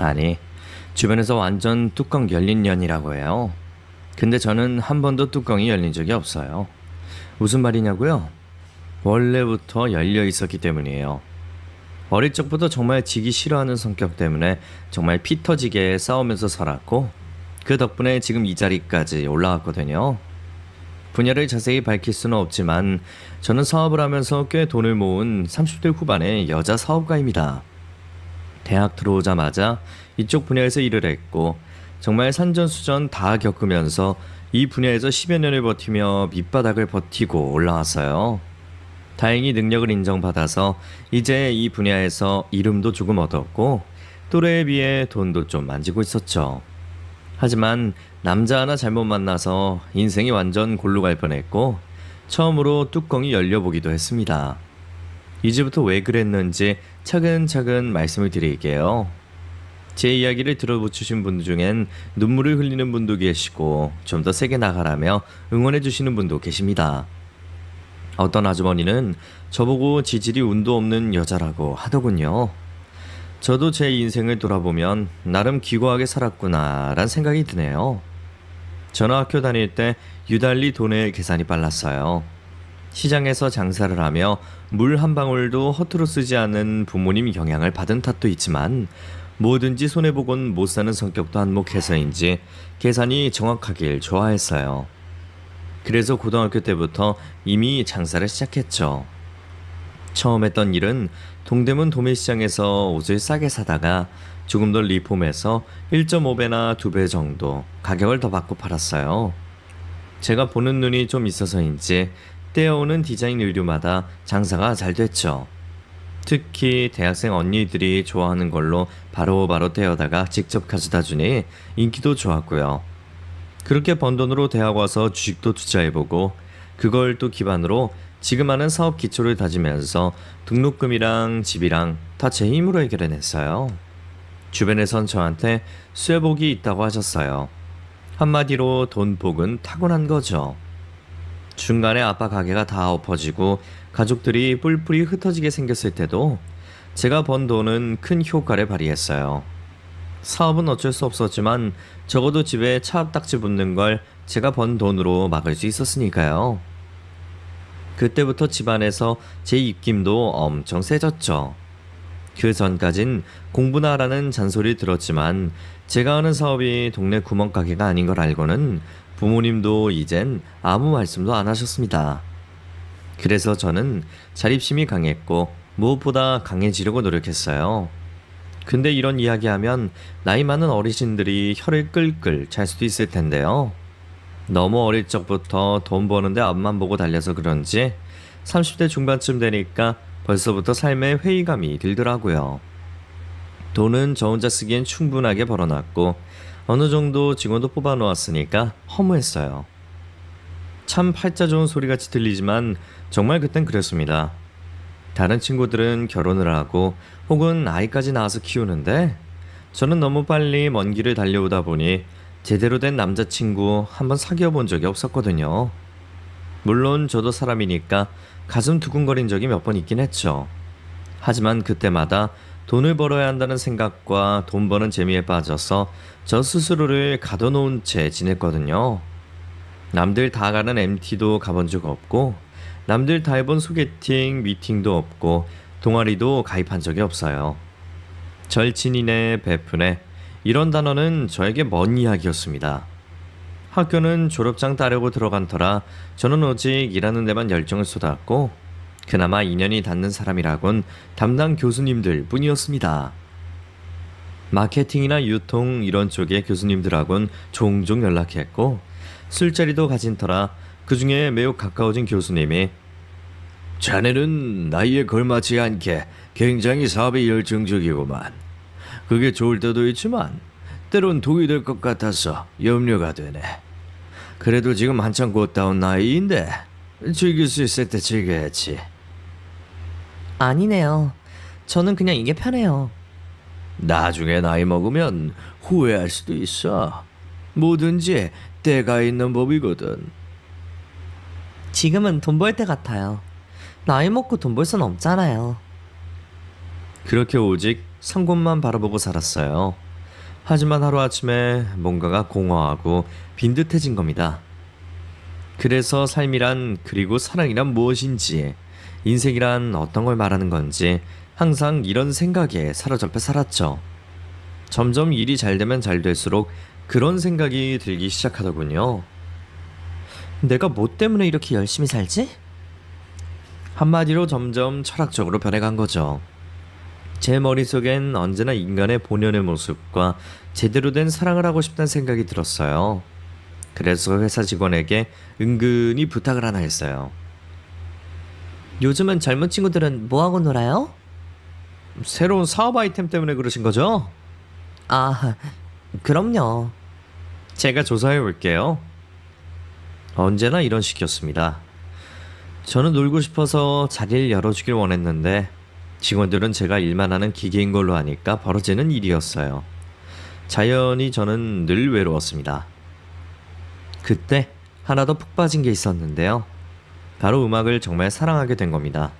아니, 주변에서 완전 뚜껑 열린 년이라고 해요. 근데 저는 한 번도 뚜껑이 열린 적이 없어요. 무슨 말이냐고요? 원래부터 열려 있었기 때문이에요. 어릴 적부터 정말 지기 싫어하는 성격 때문에 정말 피 터지게 싸우면서 살았고, 그 덕분에 지금 이 자리까지 올라왔거든요. 분야를 자세히 밝힐 수는 없지만 저는 사업을 하면서 꽤 돈을 모은 30대 후반의 여자 사업가입니다. 대학 들어오자마자 이쪽 분야에서 일을 했고 정말 산전수전 다 겪으면서 이 분야에서 10여 년을 버티며 밑바닥을 버티고 올라왔어요. 다행히 능력을 인정받아서 이제 이 분야에서 이름도 조금 얻었고 또래에 비해 돈도 좀 만지고 있었죠. 하지만 남자 하나 잘못 만나서 인생이 완전 골로 갈 뻔했고 처음으로 뚜껑이 열려보기도 했습니다. 이제부터 왜 그랬는지 차근차근 말씀을 드릴게요. 제 이야기를 들어주신 분들 중엔 눈물을 흘리는 분도 계시고 좀 더 세게 나가라며 응원해주시는 분도 계십니다. 어떤 아주머니는 저보고 지질이 운도 없는 여자라고 하더군요. 저도 제 인생을 돌아보면 나름 기고하게 살았구나 란 생각이 드네요. 저는 학교 다닐 때 유달리 돈의 계산이 빨랐어요. 시장에서 장사를 하며 물 한 방울도 허투루 쓰지 않는 부모님 영향을 받은 탓도 있지만 뭐든지 손해보곤 못 사는 성격도 한몫해서인지 계산이 정확하길 좋아했어요. 그래서 고등학교 때부터 이미 장사를 시작했죠. 처음 했던 일은 동대문 도매시장에서 옷을 싸게 사다가 조금 더 리폼해서 1.5배나 2배 정도 가격을 더 받고 팔았어요. 제가 보는 눈이 좀 있어서인지 떼어오는 디자인 의류마다 장사가 잘 됐죠. 특히 대학생 언니들이 좋아하는 걸로 바로바로 떼어다가 직접 가져다 주니 인기도 좋았고요. 그렇게 번 돈으로 대학 와서 주식도 투자해보고 그걸 또 기반으로 지금 하는 사업 기초를 다지면서 등록금이랑 집이랑 다 제 힘으로 해결해냈어요. 주변에선 저한테 쇠복이 있다고 하셨어요. 한마디로 돈복은 타고난 거죠. 중간에 아빠 가게가 다 엎어지고 가족들이 뿔뿔이 흩어지게 생겼을 때도 제가 번 돈은 큰 효과를 발휘했어요. 사업은 어쩔 수 없었지만 적어도 집에 차압딱지 붙는 걸 제가 번 돈으로 막을 수 있었으니까요. 그때부터 집안에서 제 입김도 엄청 세졌죠. 그 전까진 공부나 하라는 잔소리 들었지만 제가 하는 사업이 동네 구멍가게가 아닌 걸 알고는 부모님도 이젠 아무 말씀도 안 하셨습니다. 그래서 저는 자립심이 강했고 무엇보다 강해지려고 노력했어요. 근데 이런 이야기하면 나이 많은 어르신들이 혀를 끌끌 찰 수도 있을 텐데요. 너무 어릴 적부터 돈 버는데 앞만 보고 달려서 그런지 30대 중반쯤 되니까 벌써부터 삶에 회의감이 들더라고요. 돈은 저 혼자 쓰기엔 충분하게 벌어놨고 어느 정도 직원도 뽑아놓았으니까 허무했어요. 참 팔자 좋은 소리같이 들리지만 정말 그땐 그랬습니다. 다른 친구들은 결혼을 하고 혹은 아이까지 낳아서 키우는데 저는 너무 빨리 먼 길을 달려오다 보니 제대로 된 남자친구 한번 사귀어 본 적이 없었거든요. 물론 저도 사람이니까 가슴 두근거린 적이 몇 번 있긴 했죠. 하지만 그때마다 돈을 벌어야 한다는 생각과 돈 버는 재미에 빠져서 저 스스로를 가둬놓은 채 지냈거든요. 남들 다 가는 MT도 가본 적 없고 남들 다 해본 소개팅, 미팅도 없고 동아리도 가입한 적이 없어요. 절친이네, 베프네 이런 단어는 저에게 먼 이야기였습니다. 학교는 졸업장 따려고 들어간 터라 저는 오직 일하는 데만 열정을 쏟았고 그나마 인연이 닿는 사람이라곤 담당 교수님들 뿐이었습니다. 마케팅이나 유통 이런 쪽의 교수님들하곤 종종 연락했고 술자리도 가진 터라 그 중에 매우 가까워진 교수님이 자네는 나이에 걸맞지 않게 굉장히 사업에 열정적이구만. 그게 좋을 때도 있지만 때론 독이 될 것 같아서 염려가 되네. 그래도 지금 한창 꽃다운 나이인데 즐길 수 있을 때 즐겨야지. 아니네요. 저는 그냥 이게 편해요. 나중에 나이 먹으면 후회할 수도 있어. 뭐든지 때가 있는 법이거든. 지금은 돈 벌 때 같아요. 나이 먹고 돈 벌 수는 없잖아요. 그렇게 오직 산 곳만 바라보고 살았어요. 하지만 하루아침에 뭔가가 공허하고 빈듯해진 겁니다. 그래서 삶이란 그리고 사랑이란 무엇인지 인생이란 어떤 걸 말하는 건지 항상 이런 생각에 사로잡혀 살았죠. 점점 일이 잘 되면 잘 될수록 그런 생각이 들기 시작하더군요. 내가 뭐 때문에 이렇게 열심히 살지? 한마디로 점점 철학적으로 변해간 거죠. 제 머릿속엔 언제나 인간의 본연의 모습과 제대로 된 사랑을 하고 싶다는 생각이 들었어요. 그래서 회사 직원에게 은근히 부탁을 하나 했어요. 요즘은 젊은 친구들은 뭐하고 놀아요? 새로운 사업 아이템 때문에 그러신 거죠? 아, 그럼요. 제가 조사해 볼게요. 언제나 이런 식이었습니다. 저는 놀고 싶어서 자리를 열어주길 원했는데 직원들은 제가 일만 하는 기계인 걸로 아니까 벌어지는 일이었어요. 자연히 저는 늘 외로웠습니다. 그때 하나 더 푹 빠진 게 있었는데요. 바로 음악을 정말 사랑하게 된 겁니다.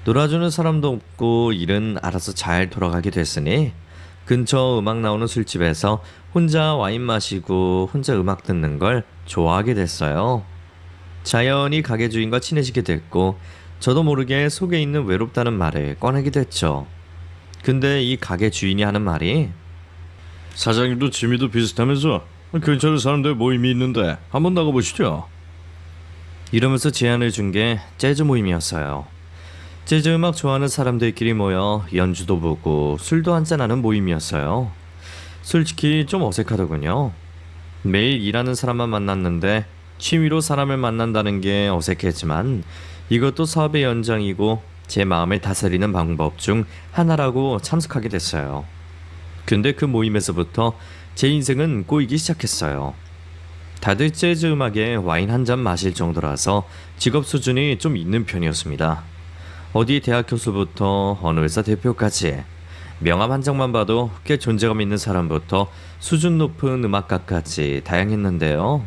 놀아주는 사람도 없고 일은 알아서 잘 돌아가게 됐으니 근처 음악 나오는 술집에서 혼자 와인 마시고 혼자 음악 듣는 걸 좋아하게 됐어요. 자연히 가게 주인과 친해지게 됐고 저도 모르게 속에 있는 외롭다는 말을 꺼내게 됐죠. 근데 이 가게 주인이 하는 말이 사장님도 취미도 비슷하면서 근처에 사람들 모임이 있는데 한번 나가보시죠. 이러면서 제안을 준 게 재즈 모임이었어요. 재즈 음악 좋아하는 사람들끼리 모여 연주도 보고 술도 한잔하는 모임이었어요. 솔직히 좀 어색하더군요. 매일 일하는 사람만 만났는데 취미로 사람을 만난다는 게 어색했지만 이것도 사업의 연장이고 제 마음을 다스리는 방법 중 하나라고 참석하게 됐어요. 근데 그 모임에서부터 제 인생은 꼬이기 시작했어요. 다들 재즈 음악에 와인 한 잔 마실 정도라서 직업 수준이 좀 있는 편이었습니다. 어디 대학 교수부터 어느 회사 대표까지 명함 한 장만 봐도 꽤 존재감 있는 사람부터 수준 높은 음악가까지 다양했는데요.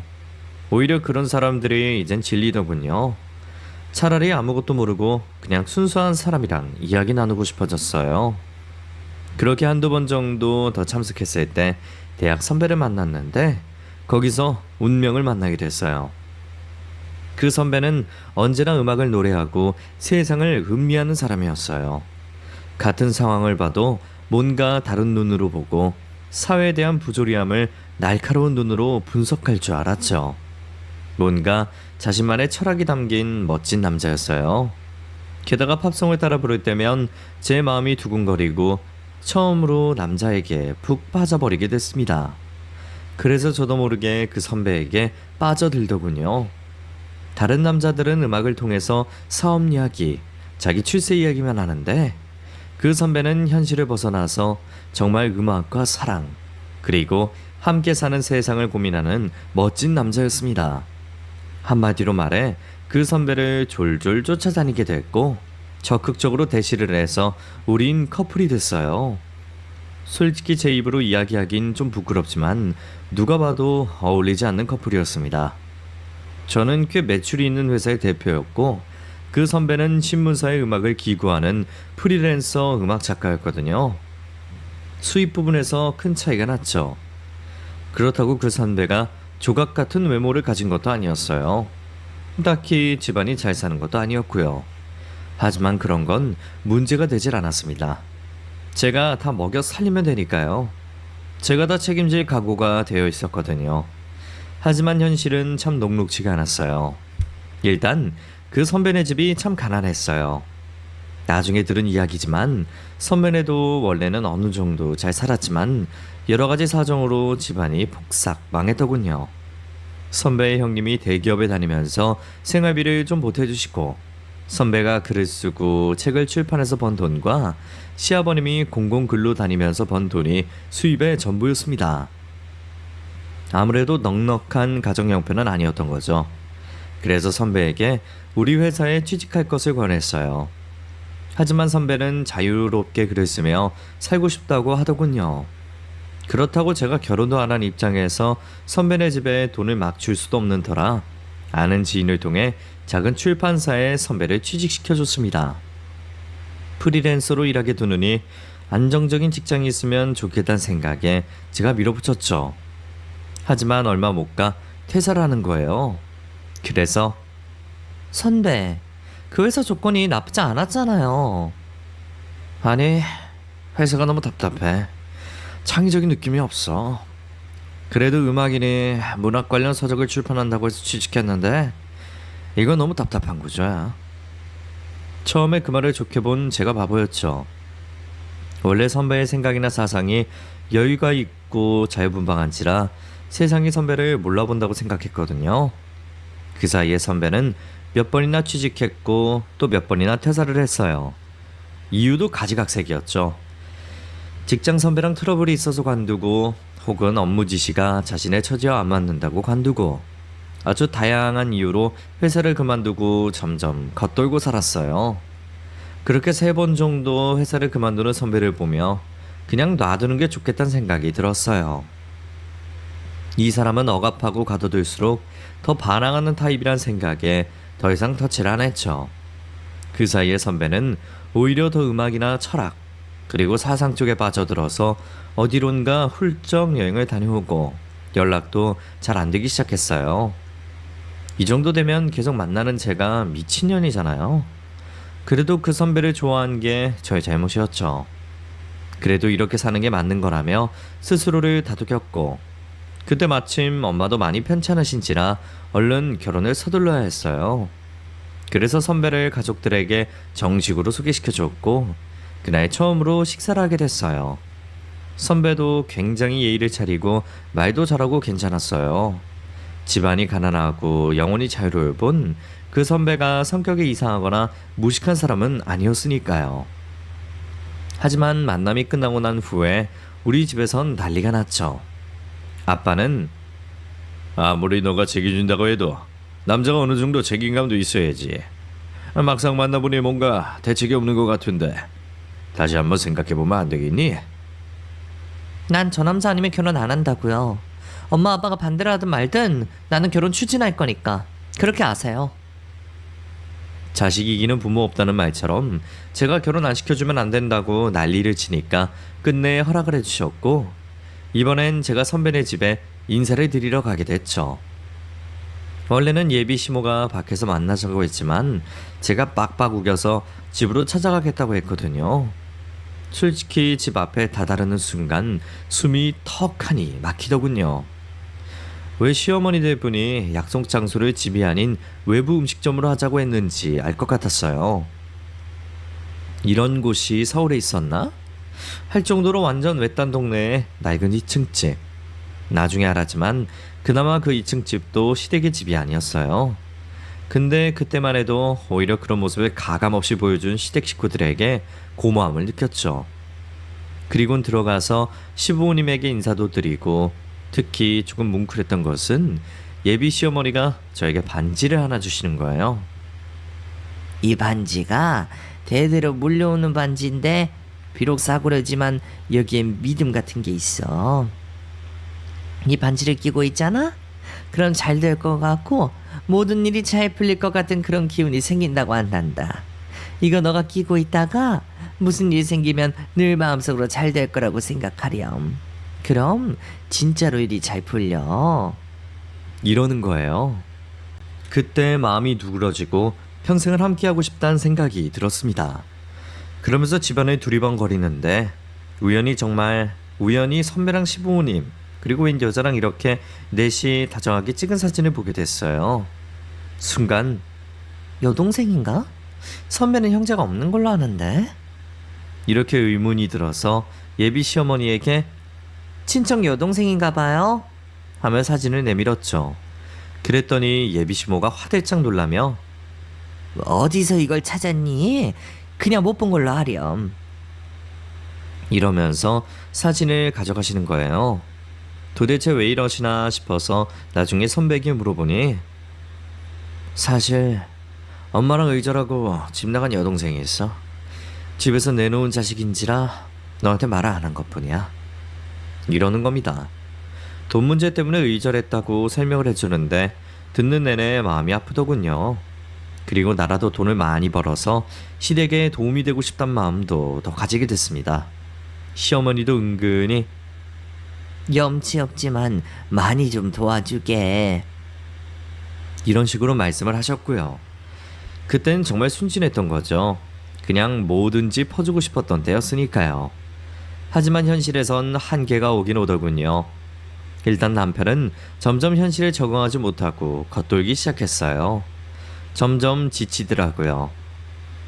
오히려 그런 사람들이 이젠 질리더군요. 차라리 아무것도 모르고 그냥 순수한 사람이랑 이야기 나누고 싶어졌어요. 그렇게 한두 번 정도 더 참석했을 때 대학 선배를 만났는데 거기서 운명을 만나게 됐어요. 그 선배는 언제나 음악을 노래하고 세상을 음미하는 사람이었어요. 같은 상황을 봐도 뭔가 다른 눈으로 보고 사회에 대한 부조리함을 날카로운 눈으로 분석할 줄 알았죠. 뭔가 자신만의 철학이 담긴 멋진 남자였어요. 게다가 팝송을 따라 부를 때면 제 마음이 두근거리고 처음으로 남자에게 푹 빠져버리게 됐습니다. 그래서 저도 모르게 그 선배에게 빠져들더군요. 다른 남자들은 음악을 통해서 사업 이야기, 자기 출세 이야기만 하는데 그 선배는 현실을 벗어나서 정말 음악과 사랑, 그리고 함께 사는 세상을 고민하는 멋진 남자였습니다. 한마디로 말해 그 선배를 졸졸 쫓아다니게 됐고 적극적으로 대시를 해서 우린 커플이 됐어요. 솔직히 제 입으로 이야기하긴 좀 부끄럽지만 누가 봐도 어울리지 않는 커플이었습니다. 저는 꽤 매출이 있는 회사의 대표였고 그 선배는 신문사의 음악을 기고하는 프리랜서 음악 작가였거든요. 수입 부분에서 큰 차이가 났죠. 그렇다고 그 선배가 조각 같은 외모를 가진 것도 아니었어요. 딱히 집안이 잘 사는 것도 아니었고요. 하지만 그런 건 문제가 되질 않았습니다. 제가 다 먹여 살리면 되니까요. 제가 다 책임질 각오가 되어 있었거든요. 하지만 현실은 참 녹록지가 않았어요. 일단 그 선배네 집이 참 가난했어요. 나중에 들은 이야기지만 선배네도 원래는 어느 정도 잘 살았지만 여러 가지 사정으로 집안이 폭삭 망했더군요. 선배의 형님이 대기업에 다니면서 생활비를 좀 보태주시고 선배가 글을 쓰고 책을 출판해서 번 돈과 시아버님이 공공근로 다니면서 번 돈이 수입의 전부였습니다. 아무래도 넉넉한 가정 형편은 아니었던 거죠. 그래서 선배에게 우리 회사에 취직할 것을 권했어요. 하지만 선배는 자유롭게 글을 쓰며 살고 싶다고 하더군요. 그렇다고 제가 결혼도 안 한 입장에서 선배네 집에 돈을 막 줄 수도 없는 터라 아는 지인을 통해 작은 출판사에 선배를 취직시켜줬습니다. 프리랜서로 일하게 두느니 안정적인 직장이 있으면 좋겠다는 생각에 제가 밀어붙였죠. 하지만 얼마 못 가 퇴사를 하는 거예요. 그래서 선배, 그 회사 조건이 나쁘지 않았잖아요. 아니, 회사가 너무 답답해. 창의적인 느낌이 없어. 그래도 음악인이 문학 관련 서적을 출판한다고 해서 취직했는데 이건 너무 답답한 구조야. 처음에 그 말을 좋게 본 제가 바보였죠. 원래 선배의 생각이나 사상이 여유가 있고 자유분방한지라 세상의 선배를 몰라본다고 생각했거든요. 그 사이에 선배는 몇 번이나 취직했고 또 몇 번이나 퇴사를 했어요. 이유도 가지각색이었죠. 직장 선배랑 트러블이 있어서 관두고 혹은 업무 지시가 자신의 처지와 안 맞는다고 관두고 아주 다양한 이유로 회사를 그만두고 점점 겉돌고 살았어요. 그렇게 3번 정도 회사를 그만두는 선배를 보며 그냥 놔두는 게 좋겠다는 생각이 들었어요. 이 사람은 억압하고 가둬둘수록 더 반항하는 타입이란 생각에 더 이상 터치를 안 했죠. 그 사이에 선배는 오히려 더 음악이나 철학 그리고 사상 쪽에 빠져들어서 어디론가 훌쩍 여행을 다녀오고 연락도 잘 안 되기 시작했어요. 이 정도 되면 계속 만나는 제가 미친년이잖아요. 그래도 그 선배를 좋아한 게 저의 잘못이었죠. 그래도 이렇게 사는 게 맞는 거라며 스스로를 다독였고 그때 마침 엄마도 많이 편찮으신지라 얼른 결혼을 서둘러야 했어요. 그래서 선배를 가족들에게 정식으로 소개시켜줬고 그날 처음으로 식사를 하게 됐어요. 선배도 굉장히 예의를 차리고 말도 잘하고 괜찮았어요. 집안이 가난하고 영혼이 자유로울 뿐 그 선배가 성격이 이상하거나 무식한 사람은 아니었으니까요. 하지만 만남이 끝나고 난 후에 우리 집에선 난리가 났죠. 아빠는 아무리 너가 책임진다고 해도 남자가 어느 정도 책임감도 있어야지. 막상 만나보니 뭔가 대책이 없는 것 같은데 다시 한번 생각해보면 안 되겠니? 난 저 남자 아니면 결혼 안 한다고요. 엄마 아빠가 반대를 하든 말든 나는 결혼 추진할 거니까 그렇게 아세요. 자식 이기는 부모 없다는 말처럼 제가 결혼 안 시켜주면 안 된다고 난리를 치니까 끝내 허락을 해주셨고 이번엔 제가 선배네 집에 인사를 드리러 가게 됐죠. 원래는 예비 시모가 밖에서 만나자고 했지만 제가 빡빡 우겨서 집으로 찾아가겠다고 했거든요. 솔직히 집 앞에 다다르는 순간 숨이 턱하니 막히더군요. 왜 시어머니들 분이 약속 장소를 집이 아닌 외부 음식점으로 하자고 했는지 알 것 같았어요. 이런 곳이 서울에 있었나? 할 정도로 완전 외딴 동네에 낡은 2층집. 나중에 알았지만 그나마 그 2층 집도 시댁의 집이 아니었어요. 근데 그때만 해도 오히려 그런 모습을 가감없이 보여준 시댁 식구들에게 고마움을 느꼈죠. 그리곤 들어가서 시부모님에게 인사도 드리고 특히 조금 뭉클했던 것은 예비 시어머니가 저에게 반지를 하나 주시는 거예요. 이 반지가 대대로 물려오는 반지인데 비록 싸구려지만 여기엔 믿음 같은 게 있어. 이 반지를 끼고 있잖아? 그럼 잘 될 것 같고 모든 일이 잘 풀릴 것 같은 그런 기운이 생긴다고 한단다. 이거 너가 끼고 있다가 무슨 일이 생기면 늘 마음속으로 잘 될 거라고 생각하렴. 그럼 진짜로 일이 잘 풀려. 이러는 거예요. 그때 마음이 누그러지고 평생을 함께하고 싶다는 생각이 들었습니다. 그러면서 집안을 두리번거리는데 정말 우연히 선배랑 시부모님 그리고 웬 여자랑 이렇게 넷이 다정하게 찍은 사진을 보게 됐어요. 순간 여동생인가? 선배는 형제가 없는 걸로 아는데. 이렇게 의문이 들어서 예비 시어머니에게 친척 여동생인가 봐요. 하며 사진을 내밀었죠. 그랬더니 예비 시모가 화들짝 놀라며 어디서 이걸 찾았니? 그냥 못 본 걸로 하렴. 이러면서 사진을 가져가시는 거예요. 도대체 왜 이러시나 싶어서 나중에 선배에게 물어보니 사실 엄마랑 의절하고 집 나간 여동생이 있어. 집에서 내놓은 자식인지라 너한테 말을 안 한 것뿐이야. 이러는 겁니다. 돈 문제 때문에 의절했다고 설명을 해주는데 듣는 내내 마음이 아프더군요. 그리고 나라도 돈을 많이 벌어서 시댁에 도움이 되고 싶단 마음도 더 가지게 됐습니다. 시어머니도 은근히 염치 없지만 많이 좀 도와주게. 이런 식으로 말씀을 하셨고요. 그땐 정말 순진했던 거죠. 그냥 뭐든지 퍼주고 싶었던 때였으니까요. 하지만 현실에선 한계가 오긴 오더군요. 일단 남편은 점점 현실에 적응하지 못하고 겉돌기 시작했어요. 점점 지치더라고요.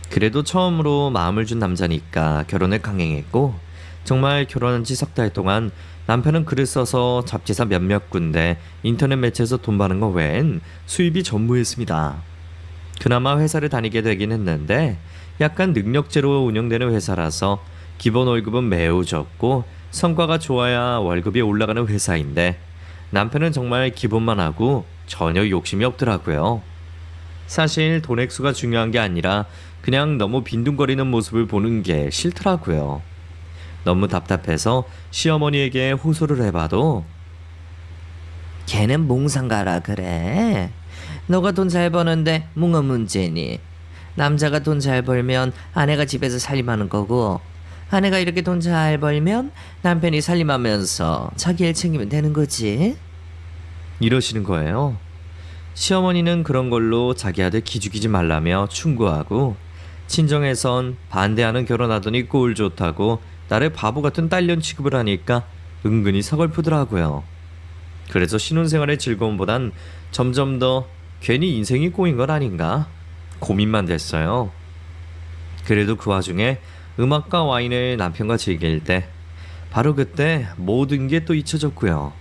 그래도 처음으로 마음을 준 남자니까 결혼을 강행했고, 정말 결혼한 지 석 달 동안 남편은 글을 써서 잡지사 몇몇 군데 인터넷 매체에서 돈 버는 거 외엔 수입이 전무했습니다. 그나마 회사를 다니게 되긴 했는데 약간 능력제로 운영되는 회사라서 기본 월급은 매우 적고 성과가 좋아야 월급이 올라가는 회사인데, 남편은 정말 기본만 하고 전혀 욕심이 없더라고요. 사실 돈 액수가 중요한 게 아니라 그냥 너무 빈둥거리는 모습을 보는 게 싫더라고요. 너무 답답해서 시어머니에게 호소를 해봐도 걔는 몽상가라 그래. 너가 돈 잘 버는데 뭐가 문제니? 남자가 돈 잘 벌면 아내가 집에서 살림하는 거고, 아내가 이렇게 돈 잘 벌면 남편이 살림하면서 자기 일 챙기면 되는 거지. 이러시는 거예요. 시어머니는 그런 걸로 자기 아들 기죽이지 말라며 충고하고, 친정에선 반대하는 결혼하더니 꼴 좋다고 나를 바보 같은 딸년 취급을 하니까 은근히 서글프더라고요. 그래서 신혼생활의 즐거움보단 점점 더 괜히 인생이 꼬인 건 아닌가 고민만 됐어요. 그래도 그 와중에 음악과 와인을 남편과 즐길 때 바로 그때 모든 게 또 잊혀졌고요.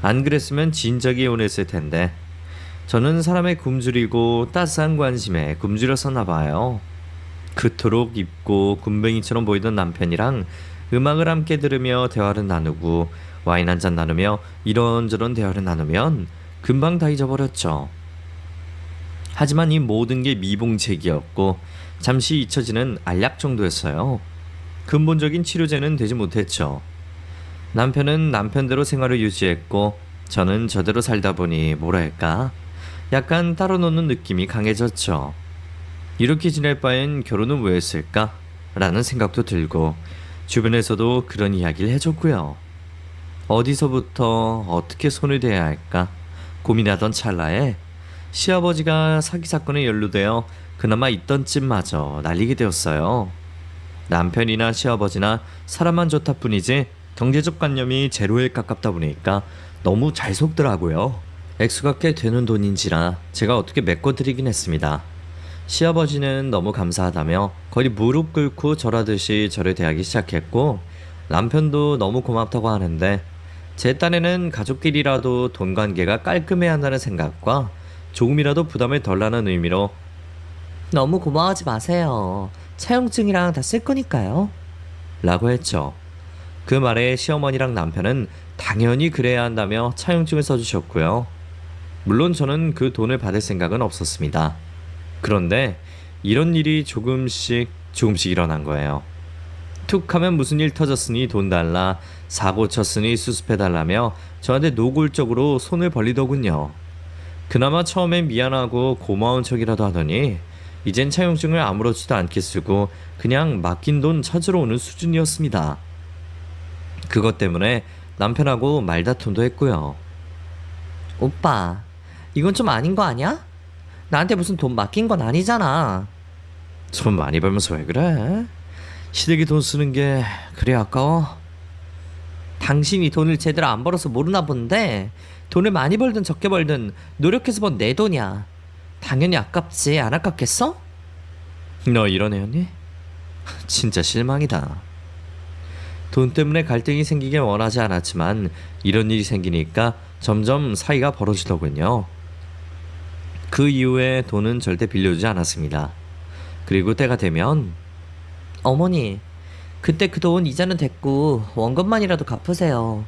안 그랬으면 진작에 이혼했을 텐데 저는 사람의 굶주리고 따스한 관심에 굶주렸었나 봐요. 그토록 입고 군뱅이처럼 보이던 남편이랑 음악을 함께 들으며 대화를 나누고 와인 한잔 나누며 이런저런 대화를 나누면 금방 다 잊어버렸죠. 하지만 이 모든 게 미봉책이었고 잠시 잊혀지는 알약 정도였어요. 근본적인 치료제는 되지 못했죠. 남편은 남편대로 생활을 유지했고 저는 저대로 살다 보니 뭐랄까 약간 따로 노는 느낌이 강해졌죠. 이렇게 지낼 바엔 결혼은 왜 했을까? 라는 생각도 들고 주변에서도 그런 이야기를 해줬고요. 어디서부터 어떻게 손을 대야 할까 고민하던 찰나에 시아버지가 사기 사건에 연루되어 그나마 있던 찜마저 날리게 되었어요. 남편이나 시아버지나 사람만 좋다 뿐이지 경제적 관념이 제로에 가깝다 보니까 너무 잘 속더라고요. 액수가 꽤 되는 돈인지라 제가 어떻게 메꿔드리긴 했습니다. 시아버지는 너무 감사하다며 거의 무릎 꿇고 절하듯이 저를 대하기 시작했고, 남편도 너무 고맙다고 하는데 제 딴에는 가족끼리라도 돈 관계가 깔끔해야 한다는 생각과 조금이라도 부담을 덜 하는 의미로 너무 고마워하지 마세요. 차용증이랑 다 쓸 거니까요. 라고 했죠. 그 말에 시어머니랑 남편은 당연히 그래야 한다며 차용증을 써주셨고요. 물론 저는 그 돈을 받을 생각은 없었습니다. 그런데 이런 일이 조금씩 일어난 거예요. 툭 하면 무슨 일 터졌으니 돈 달라, 사고 쳤으니 수습해달라며 저한테 노골적으로 손을 벌리더군요. 그나마 처음엔 미안하고 고마운 척이라도 하더니 이젠 차용증을 아무렇지도 않게 쓰고 그냥 맡긴 돈 찾으러 오는 수준이었습니다. 그것 때문에 남편하고 말다툼도 했고요. 오빠, 이건 좀 아닌 거 아니야? 나한테 무슨 돈 맡긴 건 아니잖아. 돈 많이 벌면서 왜 그래? 시댁이 돈 쓰는 게 그리 아까워? 당신이 돈을 제대로 안 벌어서 모르나 본데, 돈을 많이 벌든 적게 벌든 노력해서 번 내 돈이야. 당연히 아깝지. 안 아깝겠어? 너 이런 애였니? 진짜 실망이다. 돈 때문에 갈등이 생기길 원하지 않았지만 이런 일이 생기니까 점점 사이가 벌어지더군요. 그 이후에 돈은 절대 빌려주지 않았습니다. 그리고 때가 되면 어머니, 그때 그 돈 이자는 됐고 원금만이라도 갚으세요.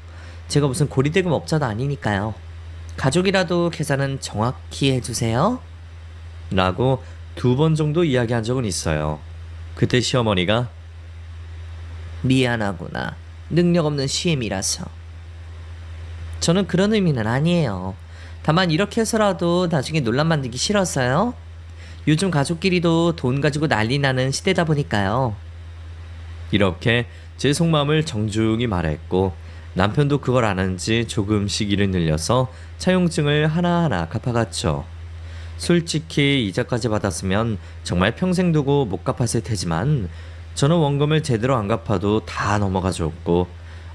제가 무슨 고리대금 업자도 아니니까요. 가족이라도 계산은 정확히 해주세요. 라고 2번 정도 이야기한 적은 있어요. 그때 시어머니가 미안하구나. 능력 없는 시엠이라서. 저는 그런 의미는 아니에요. 다만 이렇게 해서라도 나중에 논란 만들기 싫었어요. 요즘 가족끼리도 돈 가지고 난리 나는 시대다 보니까요. 이렇게 제 속마음을 정중히 말했고 남편도 그걸 아는지 조금씩 일을 늘려서 차용증을 하나하나 갚아갔죠. 솔직히 이자까지 받았으면 정말 평생 두고 못 갚았을 테지만 저는 원금을 제대로 안 갚아도 다 넘어가 줬고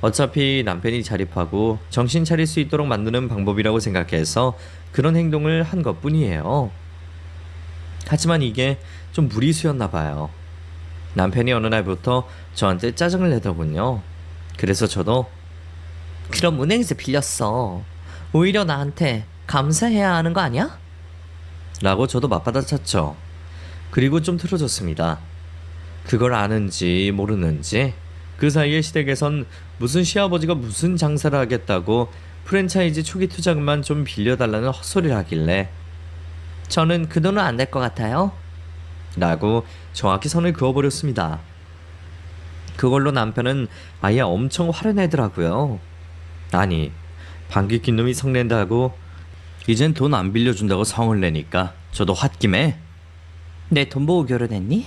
어차피 남편이 자립하고 정신 차릴 수 있도록 만드는 방법이라고 생각해서 그런 행동을 한 것뿐이에요. 하지만 이게 좀 무리수였나 봐요. 남편이 어느 날부터 저한테 짜증을 내더군요. 그래서 저도 그럼 은행에서 빌렸어. 오히려 나한테 감사해야 하는 거 아니야? 라고 저도 맞받아쳤죠. 그리고 좀 틀어졌습니다. 그걸 아는지 모르는지 그 사이에 시댁에선 무슨 시아버지가 무슨 장사를 하겠다고 프랜차이즈 초기 투자금만 좀 빌려달라는 헛소리를 하길래 저는 그 돈은 안 될 것 같아요. 라고 정확히 선을 그어버렸습니다. 그걸로 남편은 아예 엄청 화를 내더라고요. 아니, 방귀 낀 놈이 성낸다고 이젠 돈 안 빌려준다고 성을 내니까 저도 홧김에 내 돈 보고 결혼했니?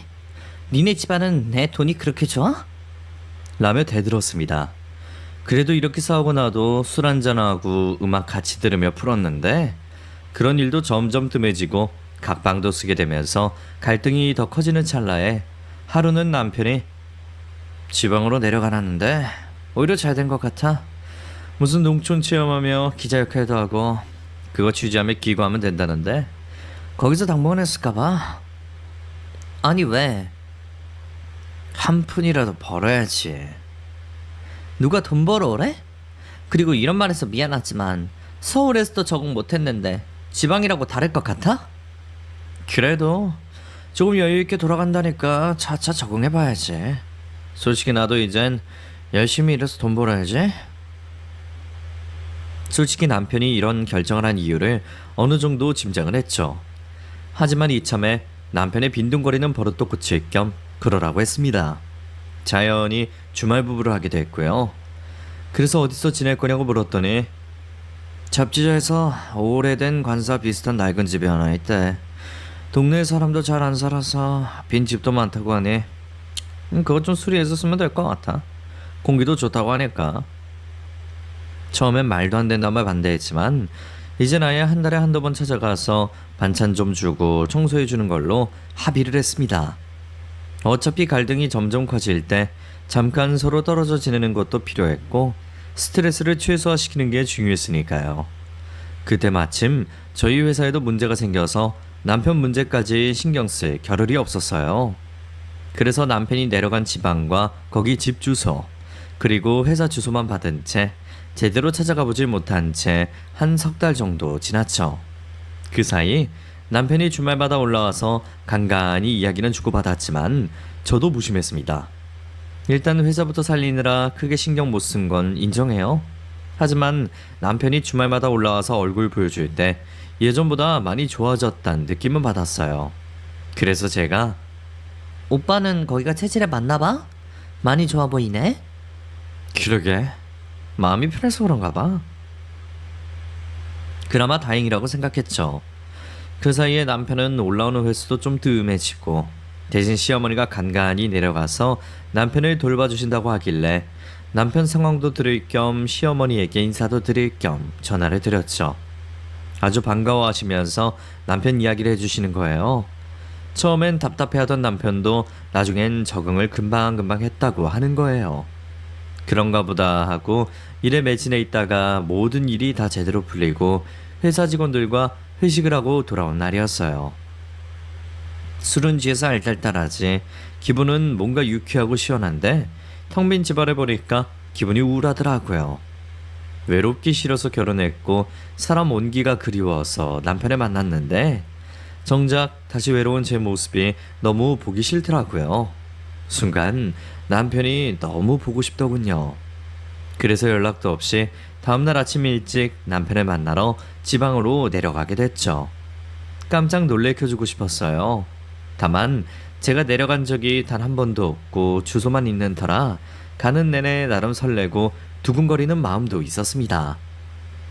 니네 집안은 내 돈이 그렇게 좋아? 라며 대들었습니다. 그래도 이렇게 싸우고 나도 술 한잔하고 음악 같이 들으며 풀었는데 그런 일도 점점 뜸해지고 각방도 쓰게 되면서 갈등이 더 커지는 찰나에 하루는 남편이 지방으로 내려가라는데 오히려 잘 된 것 같아. 무슨 농촌 체험하며 기자 역할도 하고 그거 취재하며 기고하면 된다는데 거기서 당번은 했을까봐. 아니 왜? 한 푼이라도 벌어야지. 누가 돈 벌어오래? 그리고 이런 말해서 미안하지만 서울에서도 적응 못했는데 지방이라고 다를 것 같아? 그래도 조금 여유있게 돌아간다니까 차차 적응해봐야지. 솔직히 나도 이젠 열심히 일해서 돈 벌어야지. 솔직히 남편이 이런 결정을 한 이유를 어느 정도 짐작을 했죠. 하지만 이참에 남편의 빈둥거리는 버릇도 고칠 겸 그러라고 했습니다. 자연히 주말 부부를 하게 됐고요. 그래서 어디서 지낼 거냐고 물었더니 잡지사에서 오래된 관사 비슷한 낡은 집이 하나 있대. 동네 사람도 잘 안 살아서 빈 집도 많다고 하니 그것 좀 수리해서 쓰면 될 것 같아. 공기도 좋다고 하니까. 처음엔 말도 안 된다며 반대했지만 이젠 아예 한 달에 한두 번 찾아가서 반찬 좀 주고 청소해 주는 걸로 합의를 했습니다. 어차피 갈등이 점점 커질 때 잠깐 서로 떨어져 지내는 것도 필요했고 스트레스를 최소화시키는 게 중요했으니까요. 그때 마침 저희 회사에도 문제가 생겨서 남편 문제까지 신경 쓸 겨를이 없었어요. 그래서 남편이 내려간 지방과 거기 집 주소 그리고 회사 주소만 받은 채 제대로 찾아가 보질 못한 채 한 석 달 정도 지났죠. 그 사이 남편이 주말마다 올라와서 간간히 이야기는 주고받았지만 저도 무심했습니다. 일단 회사부터 살리느라 크게 신경 못 쓴 건 인정해요. 하지만 남편이 주말마다 올라와서 얼굴 보여줄 때 예전보다 많이 좋아졌다는 느낌은 받았어요. 그래서 제가 오빠는 거기가 체질에 맞나 봐? 많이 좋아 보이네? 그러게 마음이 편해서 그런가 봐. 그나마 다행이라고 생각했죠. 그 사이에 남편은 올라오는 횟수도 좀 뜸해지고 대신 시어머니가 간간히 내려가서 남편을 돌봐주신다고 하길래 남편 상황도 들을 겸 시어머니에게 인사도 드릴 겸 전화를 드렸죠. 아주 반가워하시면서 남편 이야기를 해주시는 거예요. 처음엔 답답해하던 남편도 나중엔 적응을 금방금방 했다고 하는 거예요. 그런가 보다 하고 일에 매진해 있다가 모든 일이 다 제대로 풀리고 회사 직원들과 회식을 하고 돌아온 날이었어요. 술은 취해서 알딸딸하지 기분은 뭔가 유쾌하고 시원한데 텅 빈 집안을 보니까 기분이 우울하더라고요. 외롭기 싫어서 결혼했고 사람 온기가 그리워서 남편을 만났는데 정작 다시 외로운 제 모습이 너무 보기 싫더라고요. 순간 남편이 너무 보고 싶더군요. 그래서 연락도 없이 다음날 아침 일찍 남편을 만나러 지방으로 내려가게 됐죠. 깜짝 놀래켜주고 싶었어요. 다만 제가 내려간 적이 단 한 번도 없고 주소만 있는 터라 가는 내내 나름 설레고 두근거리는 마음도 있었습니다.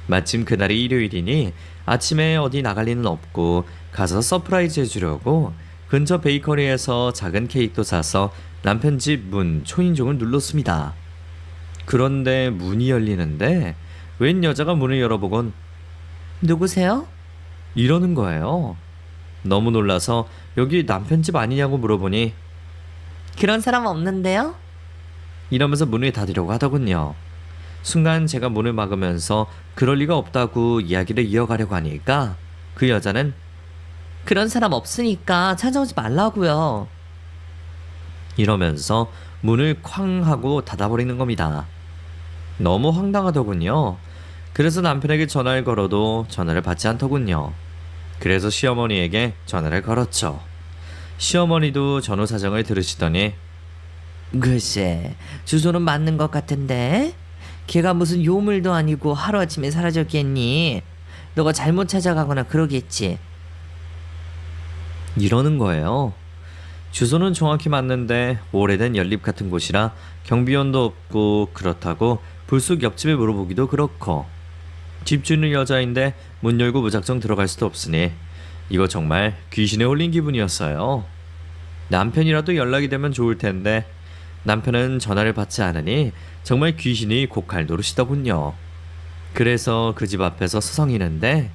마침 그날이 일요일이니 아침에 어디 나갈 리는 없고 가서 서프라이즈 해주려고 근처 베이커리에서 작은 케이크도 사서 남편 집 문 초인종을 눌렀습니다. 그런데 문이 열리는데 웬 여자가 문을 열어보곤 누구세요? 이러는 거예요. 너무 놀라서 여기 남편 집 아니냐고 물어보니 그런 사람 없는데요? 이러면서 문을 닫으려고 하더군요. 순간 제가 문을 막으면서 그럴 리가 없다고 이야기를 이어가려고 하니까 그 여자는 그런 사람 없으니까 찾아오지 말라고요. 이러면서 문을 쾅 하고 닫아버리는 겁니다. 너무 황당하더군요. 그래서 남편에게 전화를 걸어도 전화를 받지 않더군요. 그래서 시어머니에게 전화를 걸었죠. 시어머니도 전후 사정을 들으시더니 글쎄, 주소는 맞는 것 같은데? 걔가 무슨 요물도 아니고 하루아침에 사라졌겠니? 너가 잘못 찾아가거나 그러겠지. 이러는 거예요. 주소는 정확히 맞는데 오래된 연립 같은 곳이라 경비원도 없고 그렇다고 불쑥 옆집에 물어보기도 그렇고 집주인은 여자인데 문 열고 무작정 들어갈 수도 없으니 이거 정말 귀신에 홀린 기분이었어요. 남편이라도 연락이 되면 좋을 텐데 남편은 전화를 받지 않으니 정말 귀신이 고칼 노릇이더군요. 그래서 그 집 앞에서 서성이는데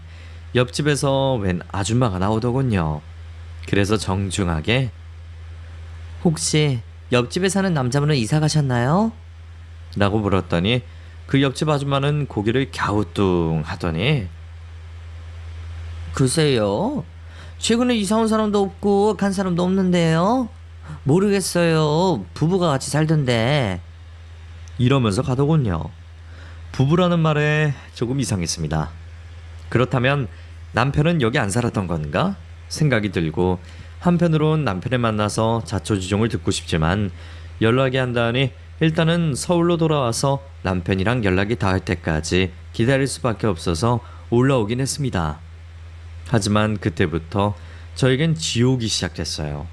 옆집에서 웬 아줌마가 나오더군요. 그래서 정중하게 혹시 옆집에 사는 남자분은 이사 가셨나요? 라고 물었더니 그 옆집 아줌마는 고개를 갸우뚱 하더니 글쎄요. 최근에 이사 온 사람도 없고 간 사람도 없는데요. 모르겠어요. 부부가 같이 살던데. 이러면서 가더군요. 부부라는 말에 조금 이상했습니다. 그렇다면 남편은 여기 안 살았던 건가? 생각이 들고 한편으론 남편을 만나서 자초지종을 듣고 싶지만 연락이 안 닿으니 일단은 서울로 돌아와서 남편이랑 연락이 닿을 때까지 기다릴 수밖에 없어서 올라오긴 했습니다. 하지만 그때부터 저에겐 지옥이 시작됐어요.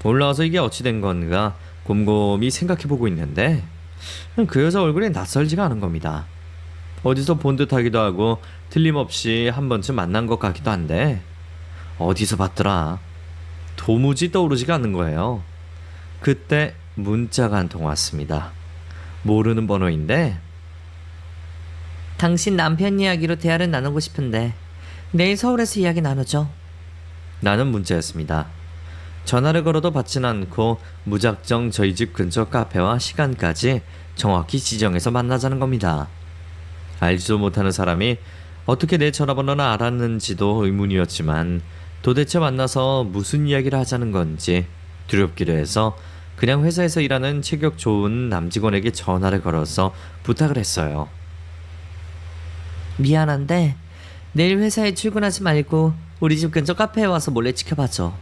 올라와서 이게 어찌 된 건가 곰곰이 생각해보고 있는데 그 여자 얼굴이 낯설지가 않은 겁니다. 어디서 본 듯하기도 하고 틀림없이 한 번쯤 만난 것 같기도 한데 어디서 봤더라. 도무지 떠오르지가 않는 거예요. 그때 문자가 한 통 왔습니다. 모르는 번호인데 당신 남편 이야기로 대화를 나누고 싶은데 내일 서울에서 이야기 나누죠. 라는 문자였습니다. 전화를 걸어도 받진 않고 무작정 저희 집 근처 카페와 시간까지 정확히 지정해서 만나자는 겁니다. 알지도 못하는 사람이 어떻게 내 전화번호를 알았는지도 의문이었지만 도대체 만나서 무슨 이야기를 하자는 건지 두렵기도 해서 그냥 회사에서 일하는 체격 좋은 남직원에게 전화를 걸어서 부탁을 했어요. 미안한데 내일 회사에 출근하지 말고 우리 집 근처 카페에 와서 몰래 지켜봐줘.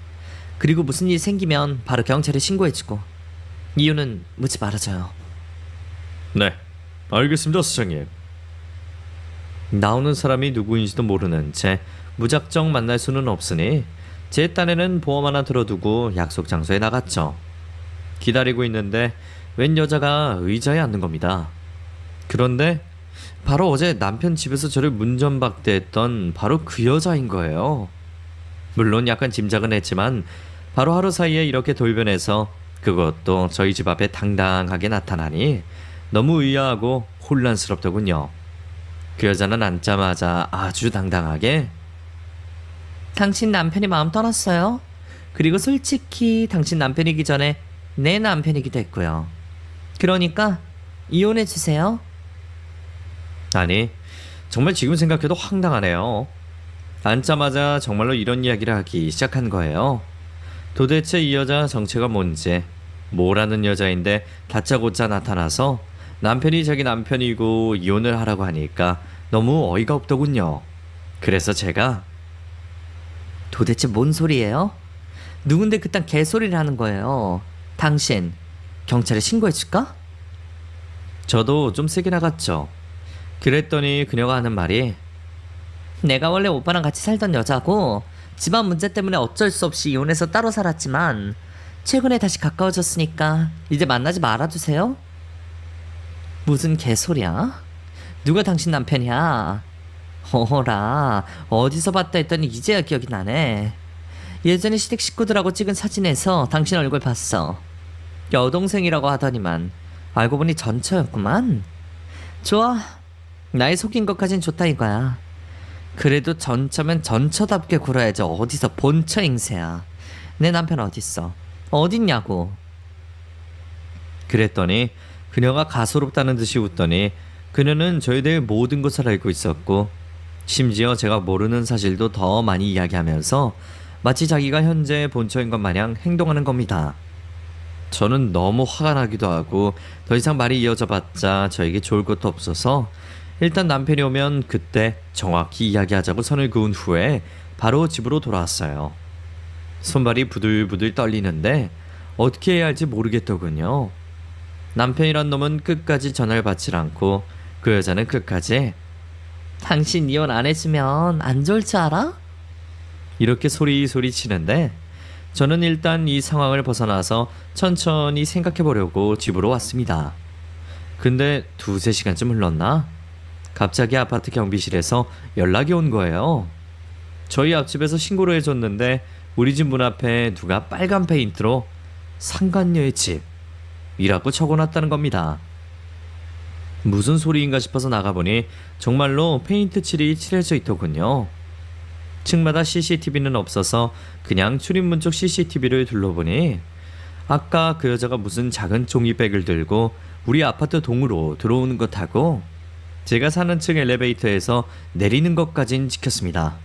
그리고 무슨 일 생기면 바로 경찰에 신고해주고 이유는 묻지 말아줘요. 네, 알겠습니다, 사장님. 나오는 사람이 누구인지도 모르는 채 무작정 만날 수는 없으니 제 딴에는 보험 하나 들어두고 약속 장소에 나갔죠. 기다리고 있는데 웬 여자가 의자에 앉는 겁니다. 그런데 바로 어제 남편 집에서 저를 문전박대했던 바로 그 여자인 거예요. 물론 약간 짐작은 했지만 바로 하루 사이에 이렇게 돌변해서 그것도 저희 집 앞에 당당하게 나타나니 너무 의아하고 혼란스럽더군요. 그 여자는 앉자마자 아주 당당하게 당신 남편이 마음 떠났어요. 그리고 솔직히 당신 남편이기 전에 내 남편이기도 했고요. 그러니까 이혼해주세요. 아니 정말 지금 생각해도 황당하네요. 앉자마자 정말로 이런 이야기를 하기 시작한 거예요. 도대체 이 여자 정체가 뭔지 뭐라는 여자인데 다짜고짜 나타나서 남편이 자기 남편이고 이혼을 하라고 하니까 너무 어이가 없더군요. 그래서 제가 도대체 뭔 소리예요? 누군데 그딴 개소리를 하는 거예요. 당신 경찰에 신고해줄까? 저도 좀 세게 나갔죠. 그랬더니 그녀가 하는 말이 내가 원래 오빠랑 같이 살던 여자고 집안 문제 때문에 어쩔 수 없이 이혼해서 따로 살았지만 최근에 다시 가까워졌으니까 이제 만나지 말아주세요. 무슨 개소리야? 누가 당신 남편이야? 어라 어디서 봤다 했더니 이제야 기억이 나네. 예전에 시댁 식구들하고 찍은 사진에서 당신 얼굴 봤어. 여동생이라고 하더니만 알고 보니 전처였구만. 좋아. 나의 속인 것까진 좋다 이거야. 그래도 전처면 전처답게 굴어야지 어디서 본처 행세야. 내 남편 어딨어? 어딨냐고. 그랬더니 그녀가 가소롭다는 듯이 웃더니 그녀는 저에 대해 모든 것을 알고 있었고 심지어 제가 모르는 사실도 더 많이 이야기하면서 마치 자기가 현재 본처인 것 마냥 행동하는 겁니다. 저는 너무 화가 나기도 하고 더 이상 말이 이어져 봤자 저에게 좋을 것도 없어서 일단 남편이 오면 그때 정확히 이야기하자고 선을 그은 후에 바로 집으로 돌아왔어요. 손발이 부들부들 떨리는데 어떻게 해야 할지 모르겠더군요. 남편이란 놈은 끝까지 전화를 받질 않고 그 여자는 끝까지 당신 이혼 안 했으면 안 좋을 줄 알아? 이렇게 소리소리 치는데 저는 일단 이 상황을 벗어나서 천천히 생각해 보려고 집으로 왔습니다. 근데 두세 시간쯤 흘렀나? 갑자기 아파트 경비실에서 연락이 온 거예요. 저희 앞집에서 신고를 해줬는데 우리 집 문 앞에 누가 빨간 페인트로 상간녀의 집이라고 적어놨다는 겁니다. 무슨 소리인가 싶어서 나가보니 정말로 페인트 칠이 칠해져 있더군요. 층마다 CCTV는 없어서 그냥 출입문 쪽 CCTV를 둘러보니 아까 그 여자가 무슨 작은 종이백을 들고 우리 아파트 동으로 들어오는 것하고 제가 사는 층 엘리베이터에서 내리는 것까진 찍혔습니다.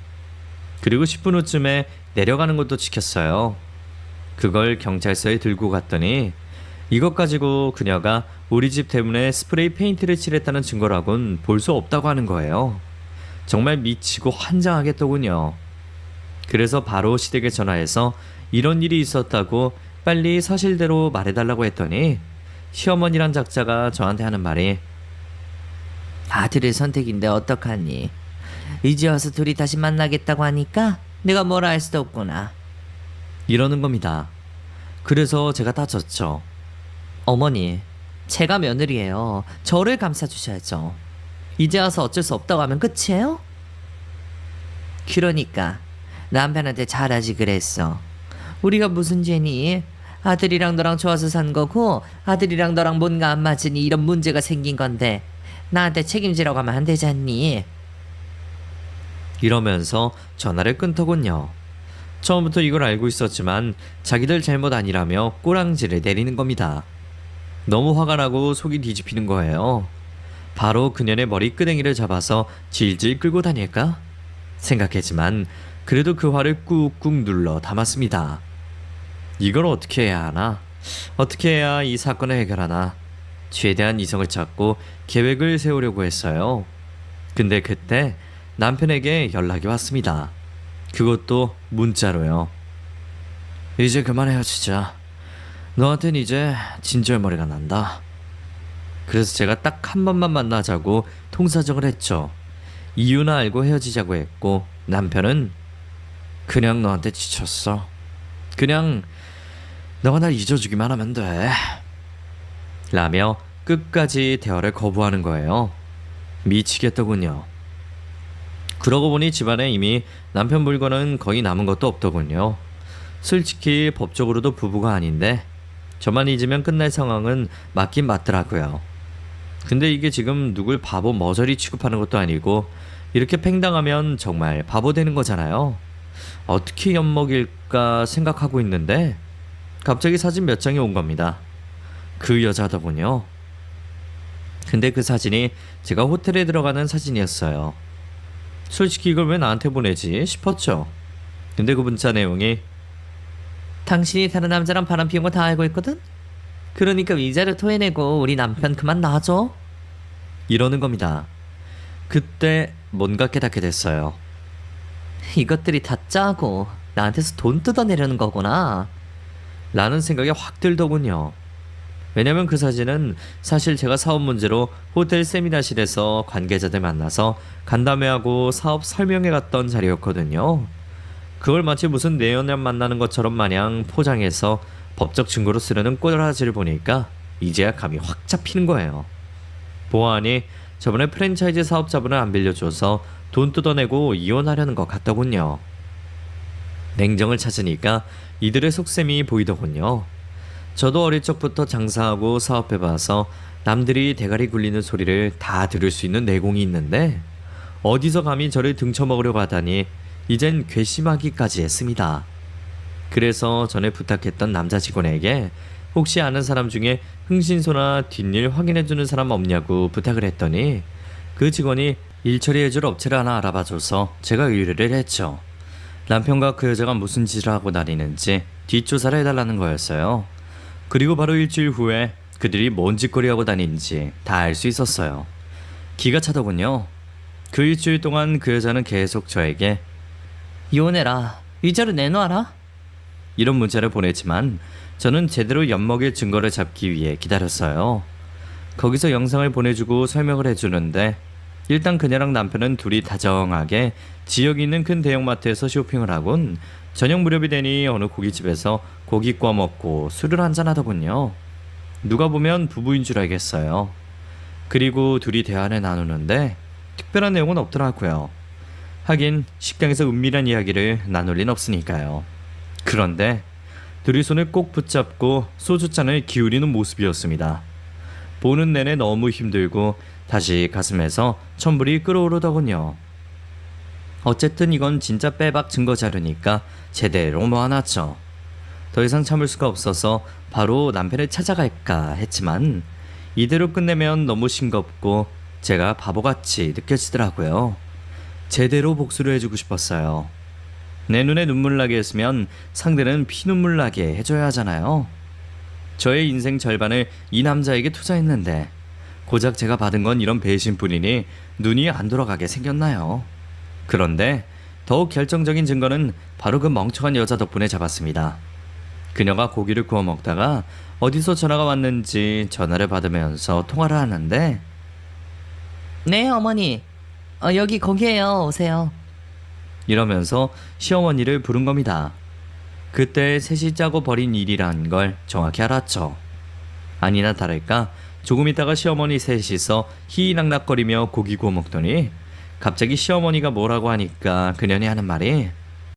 그리고 10분 후쯤에 내려가는 것도 찍혔어요. 그걸 경찰서에 들고 갔더니 이것 가지고 그녀가 우리 집 대문에 스프레이 페인트를 칠했다는 증거라곤 볼 수 없다고 하는 거예요. 정말 미치고 환장하겠더군요. 그래서 바로 시댁에 전화해서 이런 일이 있었다고 빨리 사실대로 말해달라고 했더니 시어머니란 작자가 저한테 하는 말이 아들의 선택인데 어떡하니. 이제 와서 둘이 다시 만나겠다고 하니까 내가 뭐라 할 수도 없구나. 이러는 겁니다. 그래서 제가 다졌죠. 어머니, 제가 며느리예요. 저를 감싸주셔야죠. 이제 와서 어쩔 수 없다고 하면 끝이에요? 그러니까 남편한테 잘하지 그랬어. 우리가 무슨 죄니? 아들이랑 너랑 좋아서 산 거고 아들이랑 너랑 뭔가 안 맞으니 이런 문제가 생긴 건데 나한테 책임지라고 하면 안 되잖니? 이러면서 전화를 끊더군요. 처음부터 이걸 알고 있었지만 자기들 잘못 아니라며 꼬랑지를 내리는 겁니다. 너무 화가 나고 속이 뒤집히는 거예요. 바로 그녀의 머리 끄댕이를 잡아서 질질 끌고 다닐까? 생각했지만 그래도 그 화를 꾹꾹 눌러 담았습니다. 이걸 어떻게 해야 하나? 어떻게 해야 이 사건을 해결하나? 최대한 이성을 찾고 계획을 세우려고 했어요. 근데 그때 남편에게 연락이 왔습니다. 그것도 문자로요. 이제 그만 헤어지자. 너한텐 이제 진절머리가 난다. 그래서 제가 딱 한 번만 만나자고 통사정을 했죠. 이유나 알고 헤어지자고 했고 남편은 그냥 너한테 지쳤어. 그냥 너가 날 잊어주기만 하면 돼. 라며 끝까지 대화를 거부하는 거예요. 미치겠더군요. 그러고 보니 집안에 이미 남편 물건은 거의 남은 것도 없더군요. 솔직히 법적으로도 부부가 아닌데 저만 잊으면 끝날 상황은 맞긴 맞더라고요. 근데 이게 지금 누굴 바보 머저리 취급하는 것도 아니고 이렇게 팽당하면 정말 바보 되는 거잖아요. 어떻게 엿먹일까 생각하고 있는데 갑자기 사진 몇 장이 온 겁니다. 그 여자더군요. 근데 그 사진이 제가 호텔에 들어가는 사진이었어요. 솔직히 이걸 왜 나한테 보내지 싶었죠. 근데 그 문자 내용이 당신이 다른 남자랑 바람 피운 거 다 알고 있거든? 그러니까 위자료 토해내고 우리 남편 그만 놔줘. 이러는 겁니다. 그때 뭔가 깨닫게 됐어요. 이것들이 다 짜고 나한테서 돈 뜯어내려는 거구나. 라는 생각이 확 들더군요. 왜냐면 그 사진은 사실 제가 사업 문제로 호텔 세미나실에서 관계자들 만나서 간담회하고 사업 설명회 갔던 자리였거든요. 그걸 마치 무슨 내연을 만나는 것처럼 마냥 포장해서 법적 증거로 쓰려는 꼬라지를 보니까 이제야 감이 확 잡히는 거예요. 보아하니 저번에 프랜차이즈 사업자분을 안 빌려줘서 돈 뜯어내고 이혼하려는 것 같더군요. 냉정을 찾으니까 이들의 속셈이 보이더군요. 저도 어릴 적부터 장사하고 사업해봐서 남들이 대가리 굴리는 소리를 다 들을 수 있는 내공이 있는데 어디서 감히 저를 등쳐먹으려고 하다니 이젠 괘씸하기까지 했습니다. 그래서 전에 부탁했던 남자 직원에게 혹시 아는 사람 중에 흥신소나 뒷일 확인해주는 사람 없냐고 부탁을 했더니 그 직원이 일 처리해줄 업체를 하나 알아봐줘서 제가 의뢰를 했죠. 남편과 그 여자가 무슨 짓을 하고 다니는지 뒷조사를 해달라는 거였어요. 그리고 바로 일주일 후에 그들이 뭔 짓거리 하고 다니는지 다 알 수 있었어요. 기가 차더군요. 그 일주일 동안 그 여자는 계속 저에게 이혼해라. 위자료 내놔라. 이런 문자를 보냈지만 저는 제대로 엿먹일 증거를 잡기 위해 기다렸어요. 거기서 영상을 보내주고 설명을 해주는데 일단 그녀랑 남편은 둘이 다정하게 지역에 있는 큰 대형마트에서 쇼핑을 하곤 저녁 무렵이 되니 어느 고깃집에서 고기 구워 먹고 술을 한잔하더군요. 누가 보면 부부인 줄 알겠어요. 그리고 둘이 대화를 나누는데 특별한 내용은 없더라고요. 하긴 식당에서 은밀한 이야기를 나눌 린 없으니까요. 그런데 둘이 손을 꼭 붙잡고 소주잔을 기울이는 모습이었습니다. 보는 내내 너무 힘들고 다시 가슴에서 천불이 끓어오르더군요. 어쨌든 이건 진짜 빼박 증거 자료니까 제대로 모아놨죠. 더 이상 참을 수가 없어서 바로 남편을 찾아갈까 했지만 이대로 끝내면 너무 싱겁고 제가 바보같이 느껴지더라고요. 제대로 복수를 해주고 싶었어요. 내 눈에 눈물 나게 했으면 상대는 피눈물 나게 해줘야 하잖아요. 저의 인생 절반을 이 남자에게 투자했는데 고작 제가 받은 건 이런 배신뿐이니 눈이 안 돌아가게 생겼나요? 그런데 더욱 결정적인 증거는 바로 그 멍청한 여자 덕분에 잡았습니다. 그녀가 고기를 구워 먹다가 어디서 전화가 왔는지 전화를 받으면서 통화를 하는데 네, 어머니. 여기 거기에요. 오세요. 이러면서 시어머니를 부른 겁니다. 그때 셋이 짜고 버린 일이란 걸 정확히 알았죠. 아니나 다를까 조금 있다가 시어머니 셋이서 희희낙낙거리며 고기 구워 먹더니 갑자기 시어머니가 뭐라고 하니까 그년이 하는 말이